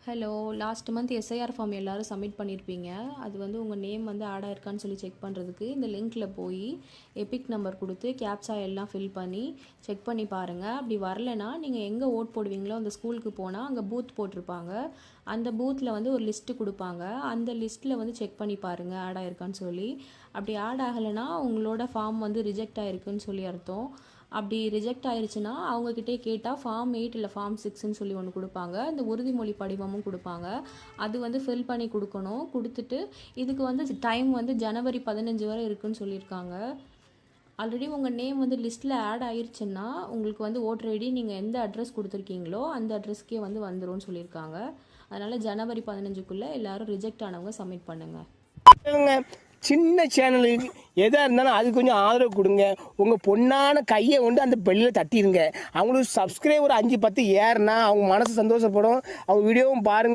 Hello. Last month SIR form எல்லோரும் submit பண்ணியிருப்பீங்க. அது வந்து உங்கள் நேம் வந்து ஆட் ஆயிருக்கான்னு சொல்லி செக் பண்ணுறதுக்கு இந்த லிங்க்கில் போய் எபிக் நம்பர் கொடுத்து கேப்சா எல்லாம் ஃபில் பண்ணி செக் பண்ணி பாருங்கள். அப்படி வரலைன்னா நீங்கள் எங்கே ஓட் போடுவீங்களோ அந்த ஸ்கூலுக்கு போனால் அங்கே பூத் போட்டிருப்பாங்க. அந்த பூத்தில் வந்து ஒரு லிஸ்ட்டு கொடுப்பாங்க. அந்த லிஸ்ட்டில் வந்து செக் பண்ணி பாருங்கள் ஆட் ஆயிருக்கான்னு சொல்லி. அப்படி ஆட் ஆகலைன்னா உங்களோட ஃபார்ம் வந்து ரிஜெக்ட் ஆகிருக்குன்னு சொல்லி அர்த்தம். அப்படி ரிஜெக்ட் ஆயிடுச்சுன்னா அவங்கக்கிட்டே கேட்டால் ஃபார்ம் 8 இல்லை ஃபார்ம் 6ன்னு சொல்லி ஒன்று கொடுப்பாங்க. இந்த உறுதிமொழி படிவமும் கொடுப்பாங்க. அது வந்து ஃபில் பண்ணி கொடுக்கணும். கொடுத்துட்டு இதுக்கு வந்து டைம் வந்து ஜனவரி 15 வரை இருக்குன்னு சொல்லியிருக்காங்க. ஆல்ரெடி உங்கள் நேம் வந்து லிஸ்ட்டில் ஆட் ஆயிடுச்சுன்னா உங்களுக்கு வந்து ஓட்டர் ஐடி நீங்கள் எந்த அட்ரஸ் கொடுத்துருக்கீங்களோ அந்த அட்ரஸ்க்கே வந்து வந்துரும்னு சொல்லியிருக்காங்க. அதனால் ஜனவரி 15க்குள்ளே எல்லோரும் ரிஜெக்ட் ஆனவங்க சப்மிட் பண்ணுங்கள். சின்ன சேனலுக்கு எதாக இருந்தாலும் அது கொஞ்சம் ஆதரவு கொடுங்க. உங்கள் பொண்ணான கையை கொண்டு அந்த பெல்லில் தட்டிடுங்க. அவங்களுக்கு சப்ஸ்கிரைபர் 5 10 ஏறுனா அவங்க மனசு சந்தோஷப்படும். அவங்க வீடியோவும் பாருங்கள்.